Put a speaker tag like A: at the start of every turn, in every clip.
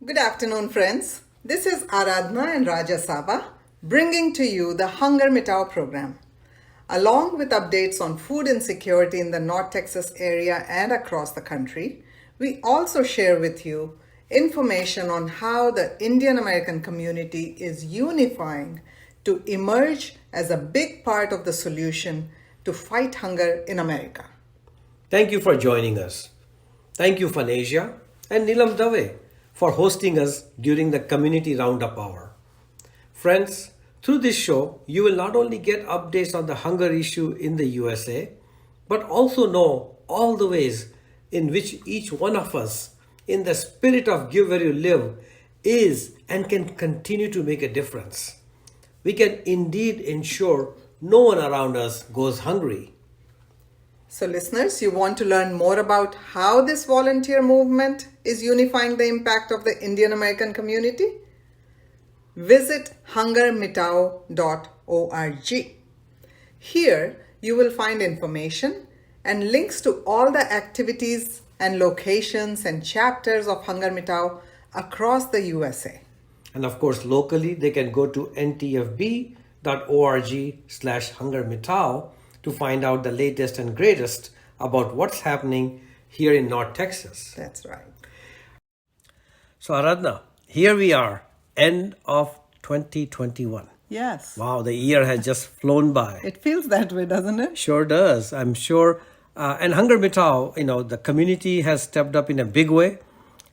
A: Good afternoon, friends. This is Aradhana and Raja Saba bringing to you the HungerMitao program. Along with updates on food insecurity in the North Texas area and across the country, we also share with you information on how the Indian American community is unifying to emerge as a big part of the solution to fight hunger in America.
B: Thank you for joining us. Thank you, Fanasia and Nilam Dave, for hosting us during the Community Roundup Hour. Friends, through this show, you will not only get updates on the hunger issue in the USA, but also know all the ways in which each one of us, in the spirit of give where you live, is and can continue to make a difference. We can indeed ensure no one around us goes hungry.
A: So listeners, you want to learn more about how this volunteer movement is unifying the impact of the Indian American community? Visit HungerMitao.org. Here you will find information and links to all the activities and locations and chapters of HungerMitao across the USA.
B: And of course, locally, they can go to ntfb.org/HungerMitao to find out the latest and greatest about what's happening here in North Texas.
A: That's right.
B: So Aradhana, here we are, end of 2021.
A: Yes.
B: Wow, the year has just flown by.
A: It feels that way, doesn't it?
B: Sure does. I'm sure. And HungerMitao, the community has stepped up in a big way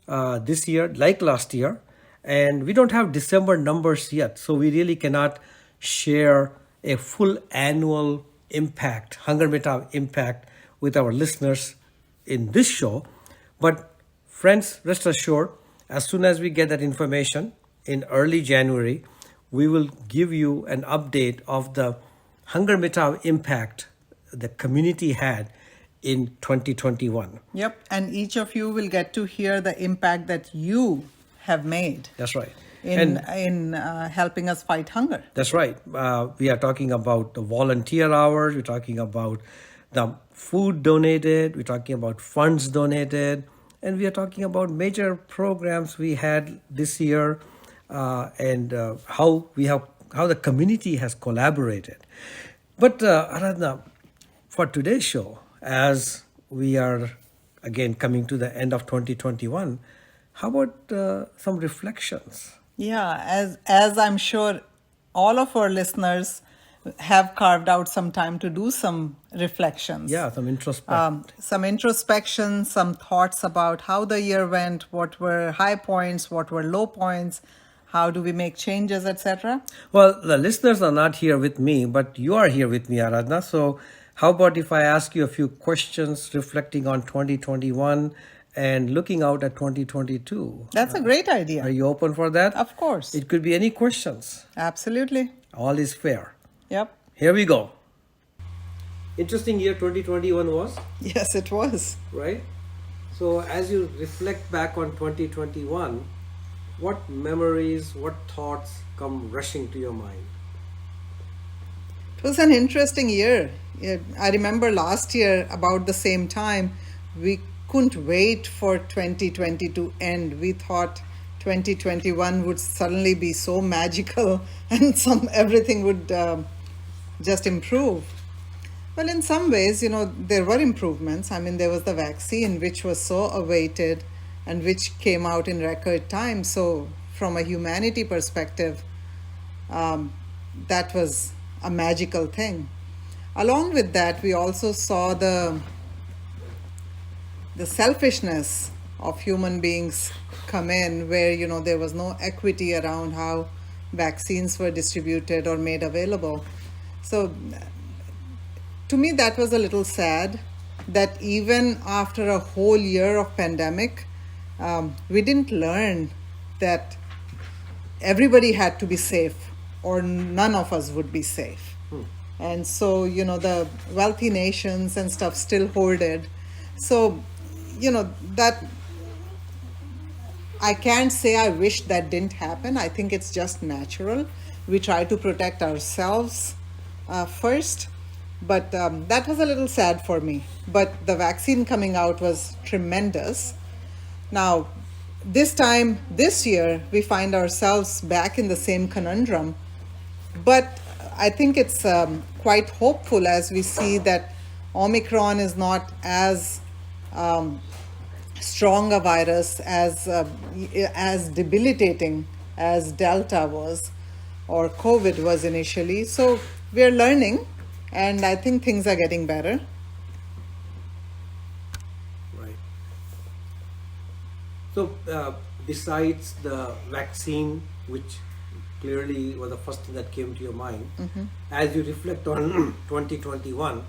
B: this year, like last year. And we don't have December numbers yet, so we really cannot share a full annual impact, HungerMitao impact, with our listeners in this show. But friends, rest assured, as soon as we get that information in early January, we will give you an update of the HungerMitao impact the community had in 2021.
A: Yep, and each of you will get to hear the impact that you have made.
B: That's right.
A: In helping us fight hunger.
B: That's right. We are talking about the volunteer hours. We're talking about the food donated. We're talking about funds donated. And we are talking about major programs we had this year and how the community has collaborated. But Aradhana, for today's show, as we are again coming to the end of 2021, how about some reflections?
A: Yeah, as I'm sure all of our listeners have carved out some time to do some reflections.
B: Yeah, some introspection.
A: Some thoughts about how the year went, what were high points, what were low points, how do we make changes, etc.
B: Well, the listeners are not here with me, but you are here with me, Aradhana. So how about if I ask you a few questions reflecting on 2021 and looking out at 2022?
A: That's a great idea.
B: Are you open for that?
A: Of course.
B: It could be any questions.
A: Absolutely.
B: All is fair.
A: Yep.
B: Here we go. Interesting year 2021 was.
A: Yes, it was.
B: Right? So as you reflect back on 2021, what memories, what thoughts come rushing to your mind?
A: It was an interesting year. I remember last year about the same time, we couldn't wait for 2020 to end. We thought 2021 would suddenly be so magical and everything would just improve. Well, in some ways, there were improvements. I mean, there was the vaccine, which was so awaited and which came out in record time. So from a humanity perspective, that was a magical thing. Along with that, we also saw the selfishness of human beings come in, where there was no equity around how vaccines were distributed or made available. So to me, that was a little sad that even after a whole year of pandemic, we didn't learn that everybody had to be safe or none of us would be safe. And so, the wealthy nations and stuff still hoarded. So, that I can't say I wish that didn't happen. I think it's just natural. We try to protect ourselves first, but that was a little sad for me. But the vaccine coming out was tremendous. Now, this year, we find ourselves back in the same conundrum. But I think it's quite hopeful as we see that Omicron is not as strong a virus, as debilitating as Delta was or COVID was initially. So we're learning, and I think things are getting better.
B: Right. So besides the vaccine, which clearly was the first thing that came to your mind, as you reflect on 2021,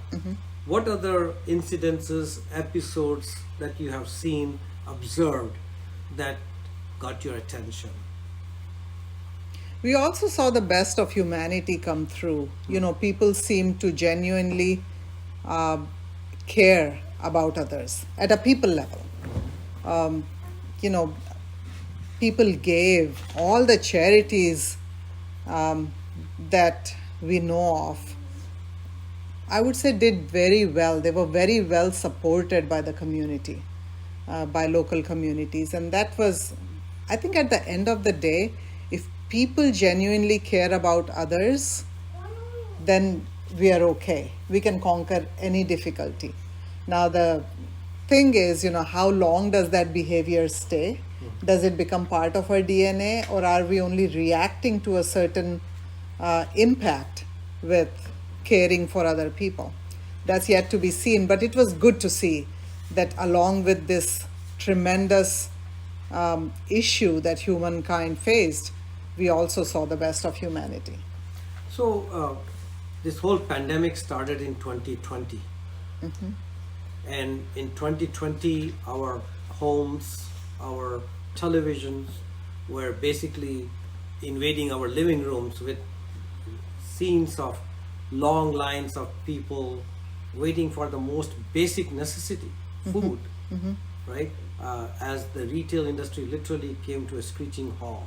B: what other incidences, episodes that you have seen, observed, that got your attention?
A: We also saw the best of humanity come through. You know, people seem to genuinely care about others at a people level. You know, people gave all the charities that we know of. I would say did very well. They were very well supported by the community, by local communities. And that was, I think at the end of the day, if people genuinely care about others, then we are okay. We can conquer any difficulty. Now, the thing is, you know, how long does that behavior stay? Does it become part of our DNA, or are we only reacting to a certain impact with caring for other people? That's yet to be seen, but it was good to see that along with this tremendous issue that humankind faced, we also saw the best of humanity.
B: So this whole pandemic started in 2020. And in 2020, our homes, our televisions were basically invading our living rooms with scenes of long lines of people waiting for the most basic necessity, food, right? As the retail industry literally came to a screeching halt.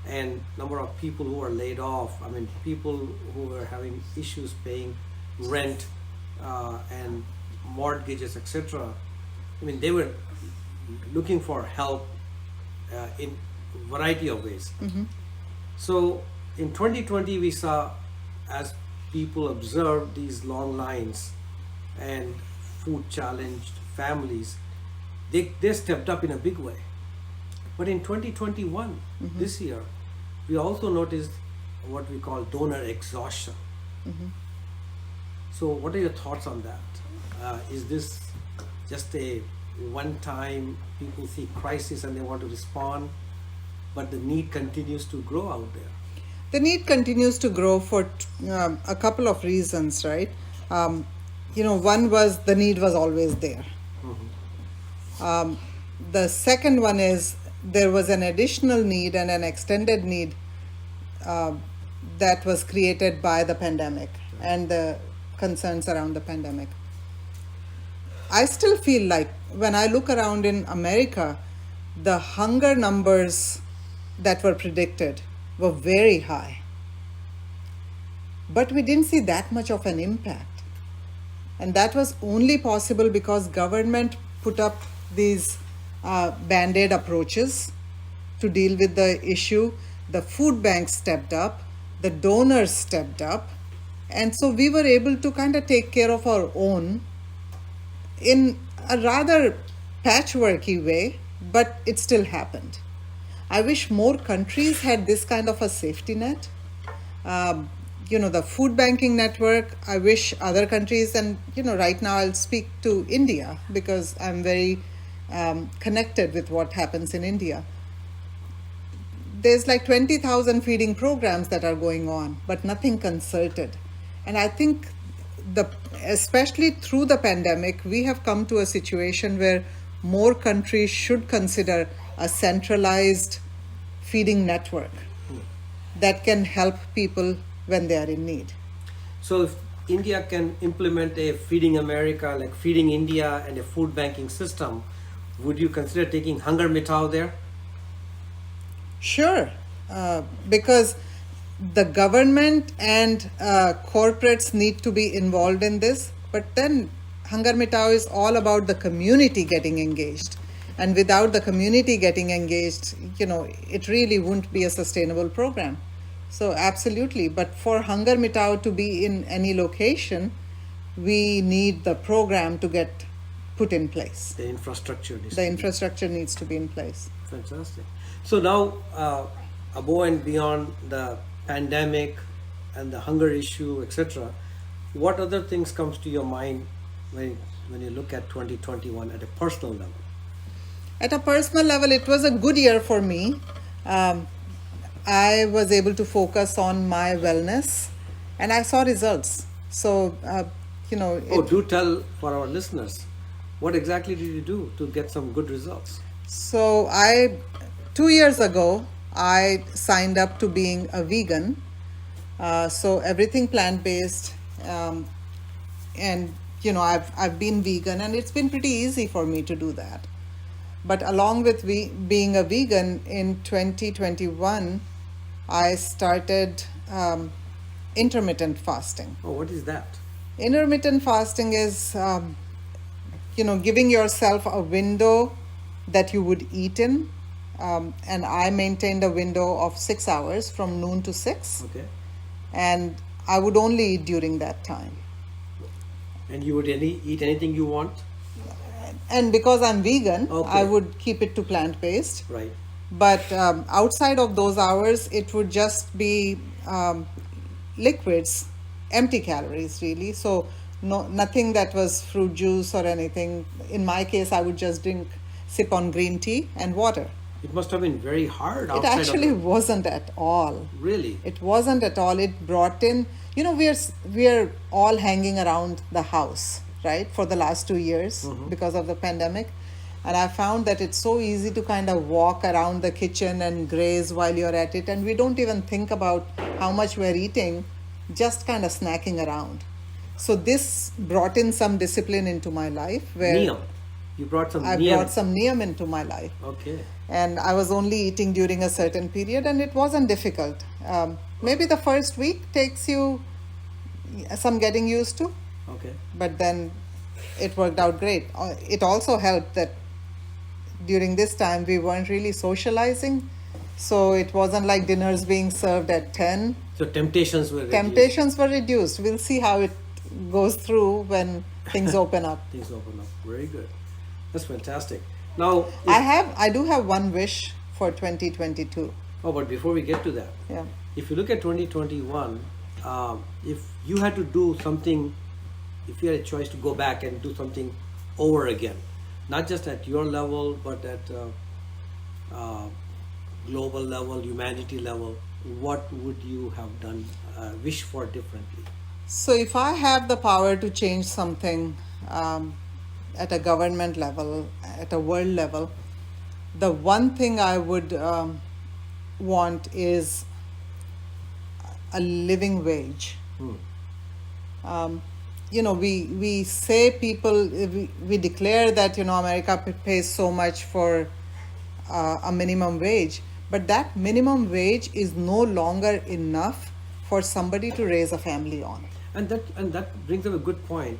B: And number of people who were laid off, I mean, people who were having issues paying rent and mortgages, etc. I mean, they were looking for help in variety of ways. So in 2020, we saw, as people observed these long lines and food challenged families, they stepped up in a big way. But in 2021, this year, we also noticed what we call donor exhaustion. So what are your thoughts on that? Is this just a one-time, people see crisis and they want to respond, but the need continues to grow out there?
A: The need continues to grow for a couple of reasons, right? You know, one was the need was always there. The second one is there was an additional need and an extended need that was created by the pandemic and the concerns around the pandemic. I still feel like when I look around in America, the hunger numbers that were predicted were very high. But we didn't see that much of an impact. And that was only possible because government put up these band-aid approaches to deal with the issue. The food banks stepped up, the donors stepped up, and so we were able to kind of take care of our own in a rather patchworky way, but it still happened. I wish more countries had this kind of a safety net. You know, the food banking network, I wish other countries, and you know, right now I'll speak to India because I'm very connected with what happens in India. There's like 20,000 feeding programs that are going on, but nothing concerted. And I think especially through the pandemic, we have come to a situation where more countries should consider a centralized feeding network that can help people when they are in need.
B: So if India can implement a Feeding America, like Feeding India, and a food banking system, would you consider taking HungerMitao there?
A: Sure, because the government and corporates need to be involved in this, but then Hunger Mitao is all about the community getting engaged. And without the community getting engaged, it really wouldn't be a sustainable program. So, absolutely. But for Hunger Mitao to be in any location, we need the program to get put in place.
B: The infrastructure needs
A: The
B: to be-
A: infrastructure needs to be in place.
B: Fantastic. So now, above and beyond the pandemic and the hunger issue, etc., what other things comes to your mind when you look at 2021 at a personal level?
A: At a personal level, it was a good year for me. I was able to focus on my wellness, and I saw results. So,
B: Oh, do tell for our listeners, what exactly did you do to get some good results?
A: so 2 years ago, I signed up to being a vegan. So everything plant-based, and I've been vegan, and it's been pretty easy for me to do that. But along with being a vegan in 2021, I started intermittent fasting.
B: Oh, what is that?
A: Intermittent fasting is, giving yourself a window that you would eat in. And I maintained a window of 6 hours from noon to 6.
B: Okay.
A: And I would only eat during that time.
B: And you would eat anything you want?
A: And because I'm vegan,
B: Okay.
A: I would keep it to plant-based.
B: Right.
A: But outside of those hours, it would just be liquids, empty calories really. So nothing that was fruit juice or anything. In my case, I would just sip on green tea and water.
B: It must have been very hard
A: It
B: outside
A: actually
B: of
A: wasn't at all.
B: Really?
A: It wasn't at all. It brought in, we're all hanging around the house, right, for the last 2 years because of the pandemic. And I found that it's so easy to kind of walk around the kitchen and graze while you're at it. And we don't even think about how much we're eating, just kind of snacking around. So this brought in some discipline into my life where
B: Niyam. You brought some
A: I
B: niyam.
A: brought some niyam into my life.
B: Okay.
A: And I was only eating during a certain period, and it wasn't difficult. Maybe the first week takes you some getting used to,
B: Okay.
A: but then it worked out great. It also helped that during this time we weren't really socializing, so it wasn't like dinners being served at 10.
B: So temptations were reduced.
A: Temptations were reduced. We'll see how it goes through when things open up.
B: Things open up. Very good. That's fantastic. Now,
A: I do have one wish for 2022.
B: but before we get to that,
A: Yeah.
B: if you look at 2021, if you had to do something, if you had a choice to go back and do something over again, not just at your level, but at global level, humanity level, what would you have done, wish for differently?
A: So, if I have the power to change something at a government level, at a world level, the one thing I would want is a living wage. We say we declare that America pays so much for a minimum wage, but that minimum wage is no longer enough for somebody to raise a family on.
B: And that brings up a good point.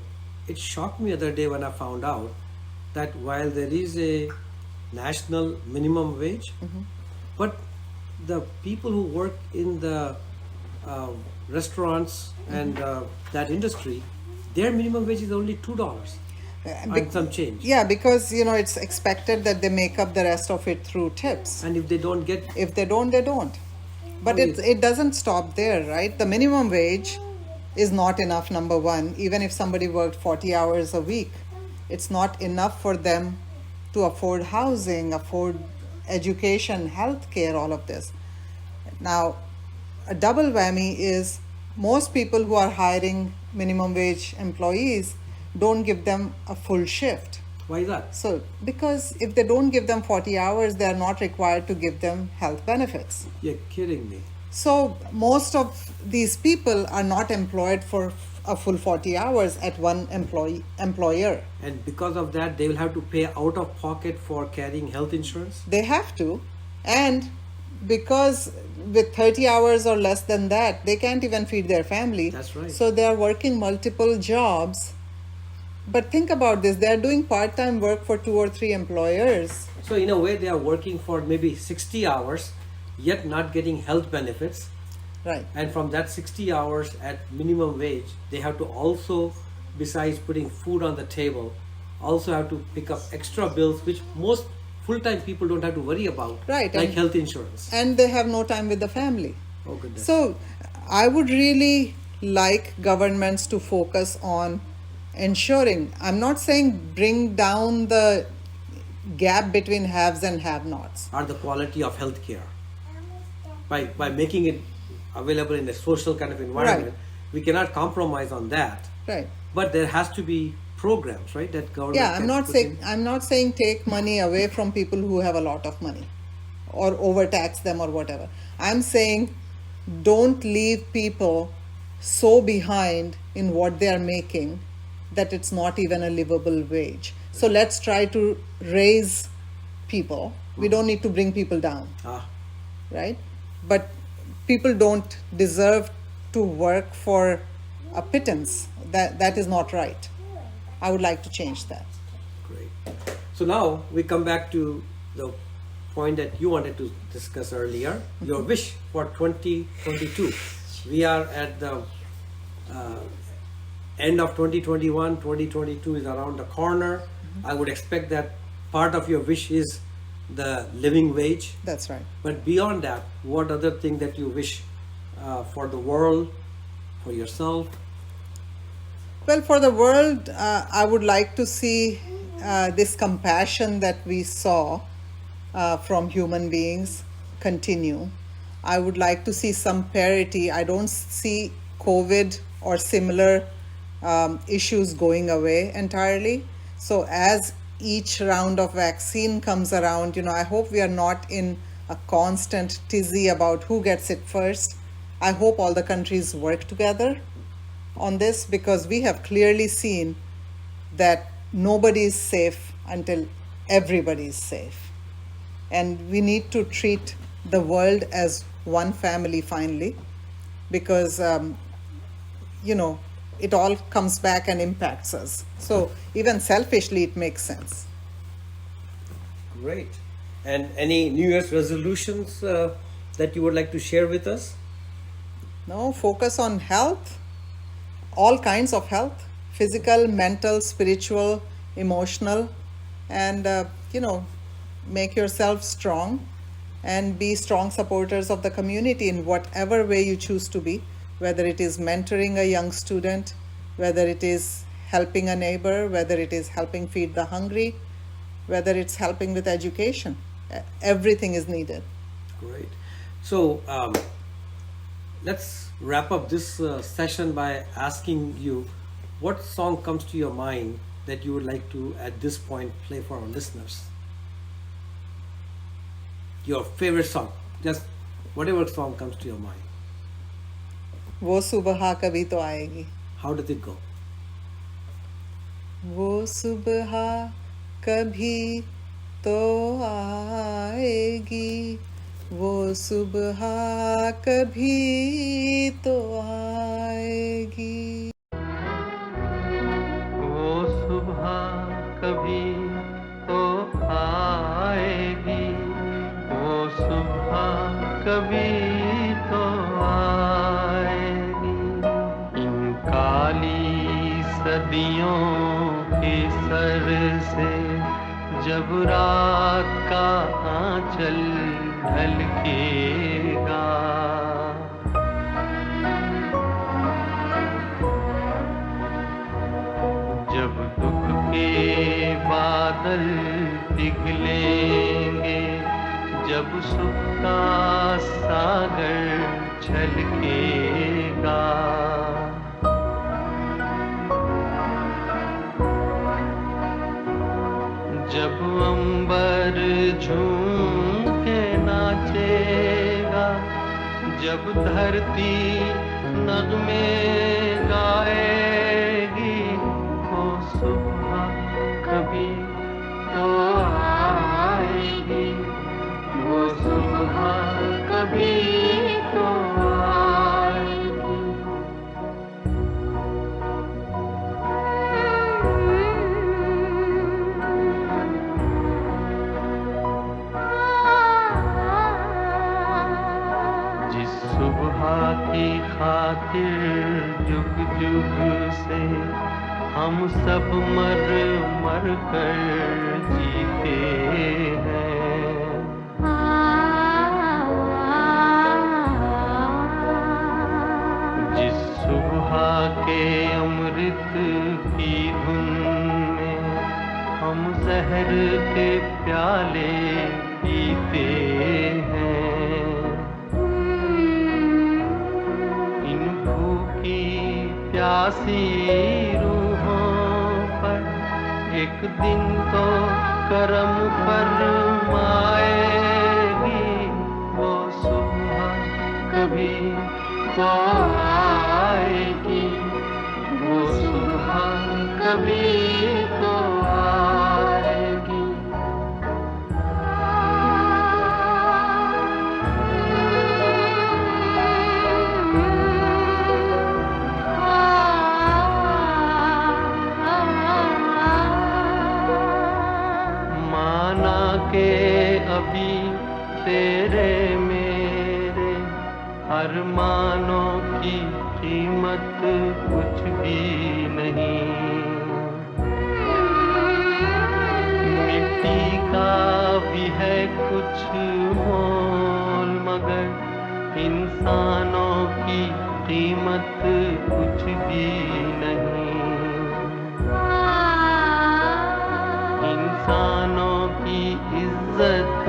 B: It shocked me the other day when I found out that while there is a national minimum wage, but the people who work in the restaurants and that industry, their minimum wage is only $2 and some change.
A: Yeah, because it's expected that they make up the rest of it through tips.
B: And if they don't get,
A: If they don't, they don't. But it doesn't stop there, right? The minimum wage is not enough, number one. Even if somebody worked 40 hours a week, it's not enough for them to afford housing, afford education, health care, all of this. Now, a double whammy is most people who are hiring minimum wage employees don't give them a full shift.
B: why is that?
A: So, because if they don't give them 40 hours, they are not required to give them health benefits.
B: You're kidding me.
A: So, most of these people are not employed for a full 40 hours at one employer.
B: And because of that, they will have to pay out of pocket for carrying health insurance.
A: They have to, and because with 30 hours or less than that, they can't even feed their family.
B: That's right.
A: So they are working multiple jobs. But think about this, they are doing part-time work for 2 or 3 employers.
B: So in a way, they are working for maybe 60 hours, yet not getting health benefits.
A: Right.
B: And from that 60 hours at minimum wage, they have to also, besides putting food on the table, also have to pick up extra bills, which most full-time people don't have to worry about,
A: Right,
B: like
A: and-
B: health insurance.
A: And they have no time with the family.
B: Oh goodness.
A: So I would really like governments to focus on ensuring, I'm not saying bring down the gap between haves and have-nots.
B: Are the quality of healthcare by making it available in a social kind of environment,
A: Right.
B: we cannot compromise on that.
A: Right.
B: But there has to be programs, right? That government.
A: Yeah,
B: can put in.
A: I'm not saying take money away from people who have a lot of money or overtax them or whatever. I'm saying don't leave people so behind in what they are making that it's not even a livable wage. So let's try to raise people. We don't need to bring people down,
B: Ah,
A: right? But people don't deserve to work for a pittance. That is not right. I would like to change that.
B: great. So now we come back to the point that you wanted to discuss earlier, your wish for 2022. We are at the end of 2021, 2022 is around the corner. I would expect that part of your wish is the living wage.
A: That's right.
B: But beyond that, what other thing that you wish for the world, for yourself?
A: Well, for the world, I would like to see this compassion that we saw from human beings continue. I would like to see some parity. I don't see COVID or similar issues going away entirely. So as each round of vaccine comes around, I hope we are not in a constant tizzy about who gets it first. I hope all the countries work together on this, because we have clearly seen that nobody is safe until everybody is safe. And we need to treat the world as one family finally, because, it all comes back and impacts us. So even selfishly, it makes sense.
B: Great. And any New Year's resolutions that you would like to share with us?
A: No, focus on health, all kinds of health, physical, mental, spiritual, emotional, and, make yourself strong and be strong supporters of the community in whatever way you choose to be, whether it is mentoring a young student, whether it is helping a neighbor, whether it is helping feed the hungry, whether it's helping with education. Everything is needed.
B: Great. So let's wrap up this session by asking you, what song comes to your mind that you would like to, at this point, play for our listeners? Your favorite song, just whatever song comes to your mind.
A: वो सुबह कभी तो आएगी.
B: How does it go?
A: वो सुबह कभी तो आएगी, वो सुबह कभी तो आएगी.
C: वो सुबह कभी तो आएगी, वो सुबह कभी तो आएगी. इन काली सदियों के सर से जब रात का आंचल ढलकेगा, जब दुख के बादल पिघलेंगे, जब सुख का सागर छलकेगा, जब अंबर झूम के नाचेगा, जब धरती नगमे गाएगी, वो सुबह कभी तो आएगी, वो सुबह सुबह की खातिर जुग जुग से हम सब मर मर कर जीते हैं। जिस सुबह के अमृत की धुन में हम जहर के प्याले पीते हैं, इन भूखी प्यासी रूहों पर एक दिन तो करम फरमाएगी वो सुबह, कभी तो आएगी वो सुबह, कभी तो आएगी। माना के अभी तेरे मेरे अरमानों की कीमत कुछ भी नहीं, मिट्टी का भी है कुछ मोल मगर इंसानों की कीमत कुछ भी नहीं। इंसानों की इज्जत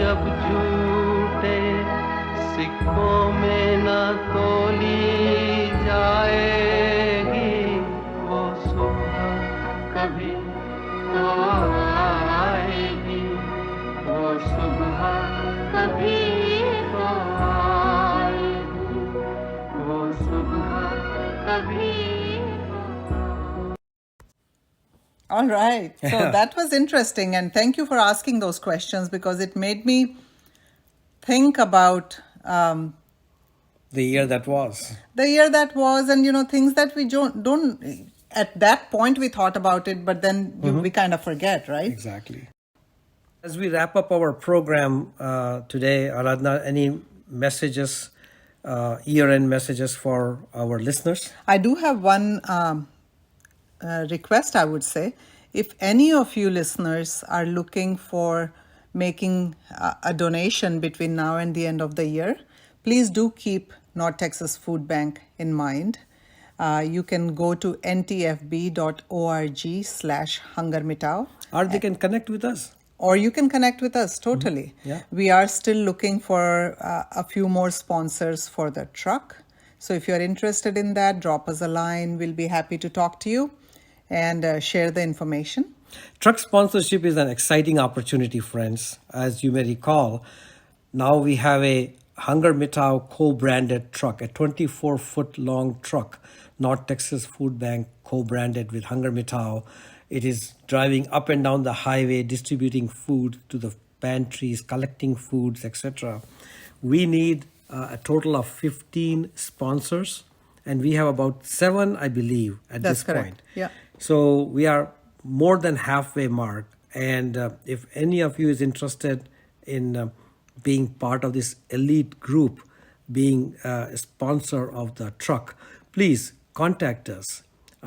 C: जब झूठे सिक्कों में न तोली जाएगी वो सुबह, कभी तो आएगी वो सुबह, कभी तो आएगी वो सुबह, कभी।
A: All right. So that was interesting. And thank you for asking those questions because it made me think about
B: The year that was.
A: the year that was, and things that we don't at that point we thought about it, but then we kind of forget, right?
B: Exactly. As we wrap up our program today, Aradhana, any messages, year-end messages for our listeners?
A: I do have one request, I would say. If any of you listeners are looking for making a donation between now and the end of the year, please do keep North Texas Food Bank in mind. You can go to ntfb.org/HungerMitao.
B: Or they can connect with us.
A: Or you can connect with us, totally.
B: Yeah.
A: We are still looking for a few more sponsors for the truck. So if you're interested in that, drop us a line. We'll be happy to talk to you and share the information.
B: Truck sponsorship is an exciting opportunity, friends. As you may recall, now we have a HungerMitao co-branded truck, a 24-foot long truck, North Texas Food Bank co-branded with HungerMitao. It is driving up and down the highway, distributing food to the pantries, collecting foods, etc. We need a total of 15 sponsors, and we have about 7, I believe, at
A: That's
B: this
A: correct.
B: point.
A: Yeah.
B: So we are more than halfway mark. And if any of you is interested in being part of this elite group, being a sponsor of the truck, please contact us.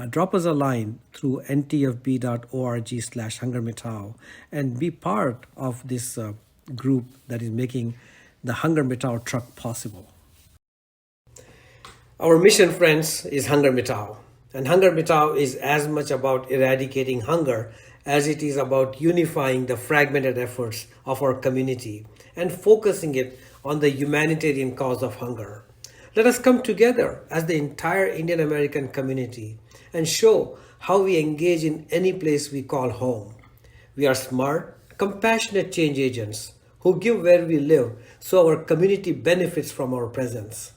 B: Drop us a line through ntfb.org/HungerMitao and be part of this group that is making the HungerMitao truck possible. Our mission, friends, is HungerMitao. And HungerMitao is as much about eradicating hunger as it is about unifying the fragmented efforts of our community and focusing it on the humanitarian cause of hunger. Let us come together as the entire Indian American community and show how we engage in any place we call home. We are smart, compassionate change agents who give where we live so our community benefits from our presence.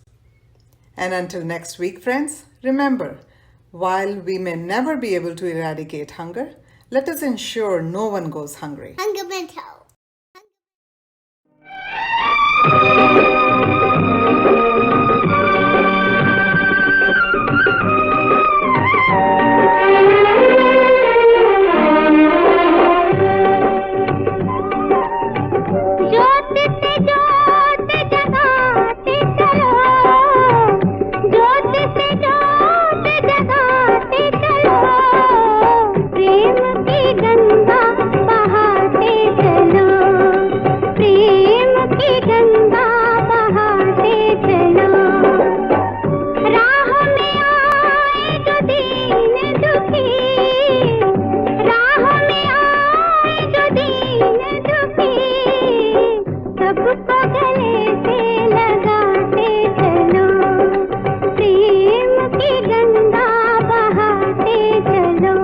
A: And until next week, friends, remember, while we may never be able to eradicate hunger, let us ensure no one goes hungry.
D: HungerMitao. ज्योत से ज्योत जगाते चलो की गंगा बहाते चलो। राह में आए जो दीन दुखी, राह में आए जो दीन दुखी, सबको गले से लगाते चलो। प्रेम की गंगा बहाते चलो।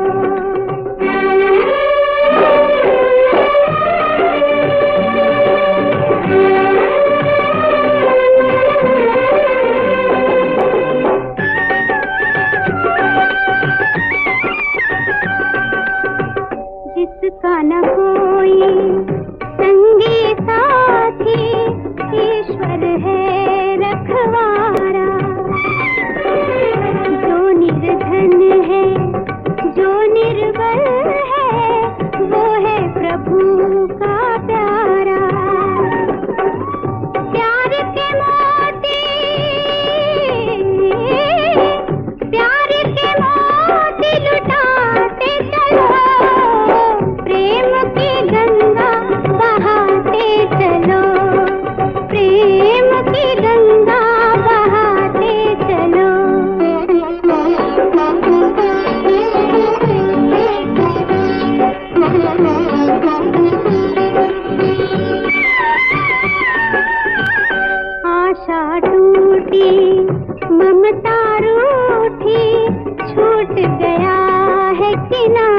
D: जिसका न कोई संगी साथी, ईश्वर है रखवारा। जो निर्धन है, जो निर्बल है, वो है प्रभु का प्यारा। प्यार के मोती, प्यार के मोती लुटाते चलो। प्रेम की गंगा बहाते चलो। प्रेम की गंगा बहाते चलो। आशा टूटी, ममता रूठी, छूट गया है किनारा।